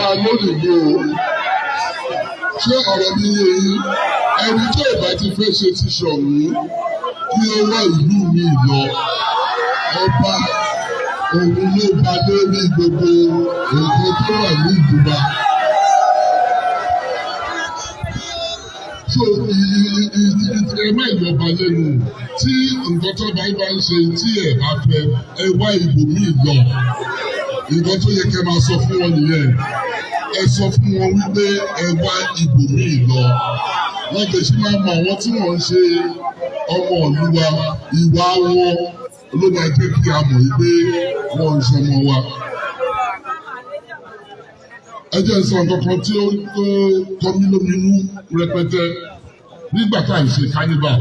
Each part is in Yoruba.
ọba lónìí ni o ṣé ọ̀rọ̀ mi yé yín ẹni tí ò bá ti fẹ́ ṣe ti Ṣọ̀ún kí ó wá ìlú mi lọ ọba òun ló ba lórí gbogbo nǹkan tó wà ní ìjọba. So ẹ má ìjọba lẹ́nu tí nǹkan tó bá ń ṣe tí ẹ bá fẹ́ ẹ wá ibòmíì lọ nǹkan tó yẹ kẹ́ máa sọ fún wọn nìyẹn ẹ sọ fún wọn wípé ẹ wá ibòmíì lọ wọn lè ṣe máa mọ àwọn tí wọ́n ń ṣe ọmọ ìlú wa ìwà wọn ló máa jẹ́ kí a mọ̀ wípé wọ́n ń ṣọmọ wa. Ẹ jẹ́ sọ nǹkan kan tí ó kọ mí lóminú rẹpẹtẹ nígbà tá à ń ṣe káníbà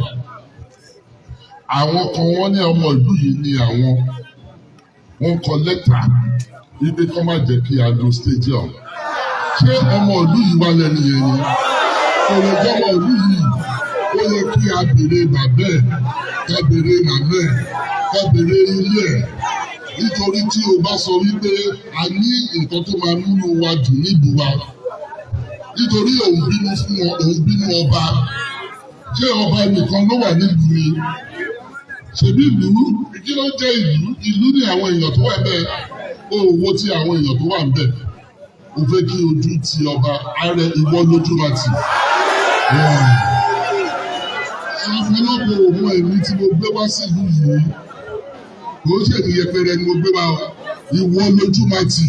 àwọn kan wọ́n ní ọmọ ìlú yìí ni àwọn wọ́n kọ lẹ́tà wípé kọ́ má jẹ́ kí a lo stadium ṣé ọmọ ìlú yìí wà lẹ́nu yẹn ni ọ̀rọ̀ ìjọba ìlú yìí ó yẹ kí a béèrè bàbá ẹ̀ ká béèrè màmá ẹ̀ ká béèrè ilé ẹ̀ nítorí tí o bá sọ wípé a ní nǹkan tó máa múnú wa dùn nílùú wa nítorí òun bínú fún wọn òun bínú ọba ṣé ọba nìkan ló wà nílùú ni ṣèbí ìlú kí ló jẹ́ ìlú ní àwọn èèyàn tó wà bẹ́ẹ̀ owó tí àwọn èèyàn tó wà ń bẹ̀ o fẹ́ kí ojú ti ọba ààrẹ ìwọ lójú máa tì. Afọlọ́pọ̀ òun ẹ̀mí tí mo gbé wá sí ìlú yìí kò ń ṣèlú yẹpẹrẹ ni mo gbé wá ìwọ lójú máa tì.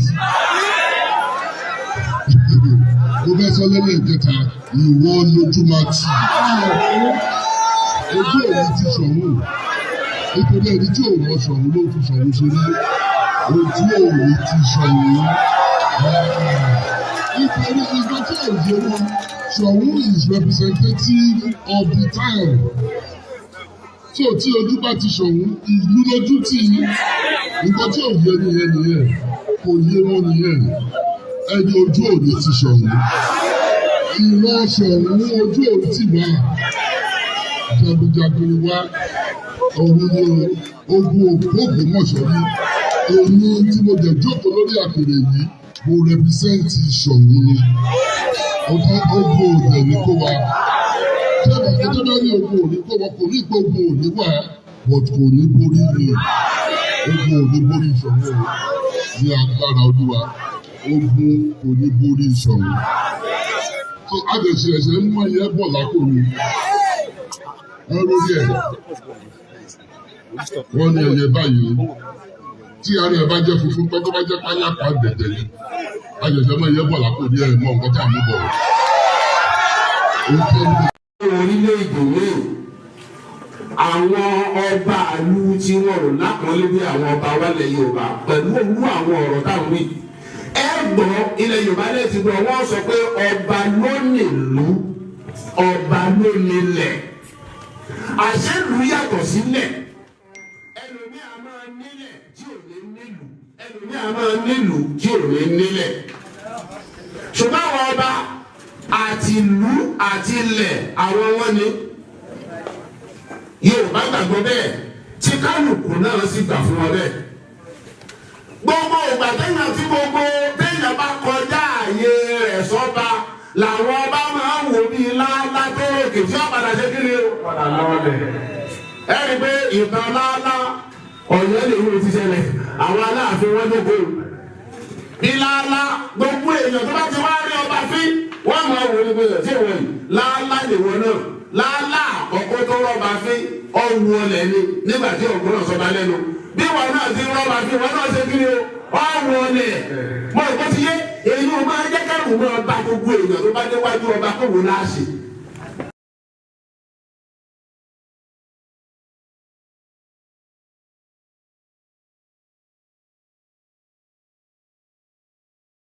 Mo fẹ́ sọ lẹ́lẹ̀ kẹta ìwọ lójú máa tì. Ojú òun ti Ṣọ̀ún nítorí ẹni tí òun mọ Ṣọ̀ún ló fi Ṣọ̀ún ṣe ní ojú òun ti Ṣọ̀ún. Nítorí ìgbà tí òye wọn Ṣọ̀ún is representative of the town. Tí ò tí ojú bá ti Ṣọ̀ún ìlú lójú tì í. Nǹkan tí òye nìyẹn kò yé wọn nìyẹn. Ẹni ojú òní ti Ṣọ̀ún. Ìran Ṣọ̀ún ojú òní ti wá. Jagunjagun wá. Òun ni ogun Ògbómọ̀ṣọ́ ní. Èmi tí mo jẹ jókòó lórí àpèrè yìí mo rẹpísẹ́ǹtì Ṣọ̀ún ni. Ogun òdè ní kó wa. Ṣé ìgbésẹ̀ bá ní ogun òní kó wa kò ní pé ogun òní wà but kò ní borí ni. Ogun òní borí Ṣọ̀ún ní agbára Olúwa. Ogun kò ní borí Ṣọ̀ún. So àgbẹ̀ṣe ẹ̀ṣẹ̀ ń mọ iye bọ̀ lápò mi. Wọ́n lórí ẹ̀. Wọ́n ní ẹyẹ báyìí. Tí ara ẹ̀ bá jẹ́ funfun tó bá jẹ́ pálápá dẹ̀dẹ̀ ni. Àgbẹ̀ṣe mọ iye bọ̀ lápò ní ẹ̀ mọ nǹkan tá à ń bọ̀. Orílẹ̀-èdè náà àwọn ọba ìlú tí wọ́n rò lápọ̀nlé bí àwọn ọba wálẹ̀ Yorùbá pẹ̀lú owó àwọn ọ̀rọ̀ táwọn wí. Ẹ gbọ́ ilẹ̀ Yorùbá lè ti gbọ́ wọ́n sọ pé ọba ló nílùú ọba ló nílẹ̀. Àṣẹ ìlú yàtọ̀ sílẹ̀. Ẹlòmí a máa nílẹ̀ tí ò ní nílùú. Ẹlòmí a máa nílùú tí ò ní nílẹ̀. Ṣùgbọ́n àwọn ọba àti ìlú àti ilẹ̀ àwọn wọn ni. Yorùbá gbàgbọ́ bẹ́ẹ̀ tí kálukú náà sì gbà fún wọn bẹ́ẹ̀. Gbogbo ìgbà téèyàn tí gbogbo téèyàn bá kọjá ààyè rẹ̀ sọ́ba làwọn ọba máa ń wò bíi láńlá tó ròkè tí wọ́n padà ṣe kí ni o. Padà lọ́ọ̀lẹ̀. Ẹ rí i pé ìtàn láńlá ọ̀yọ́ lè wúlò ti ṣẹlẹ̀ àwọn aláàfin wọn lóko. Bí láńlá gbogbo èèyàn tó bá ti wá rí ọba fín wọ́n máa wò ní bóyá tí wọ́n yìí láńlá lè wọ náà láńlá àkọ́kọ́ tó rọ́ba fín ọ̀wọ́ ọ̀lẹ̀ ni nígbà tí ọ̀gbọ́n náà sọba lẹ́nu. Bí wọn náà ti rọ́ba fín wọn náà ṣe kí ni o ọ̀wọ́ ọ̀lẹ̀. Mo rò bó ti yé èyí ó máa jẹ́ kẹ́rù náà bá gbogbo èèyàn tó bá déwájú ọba kó wò láàṣì.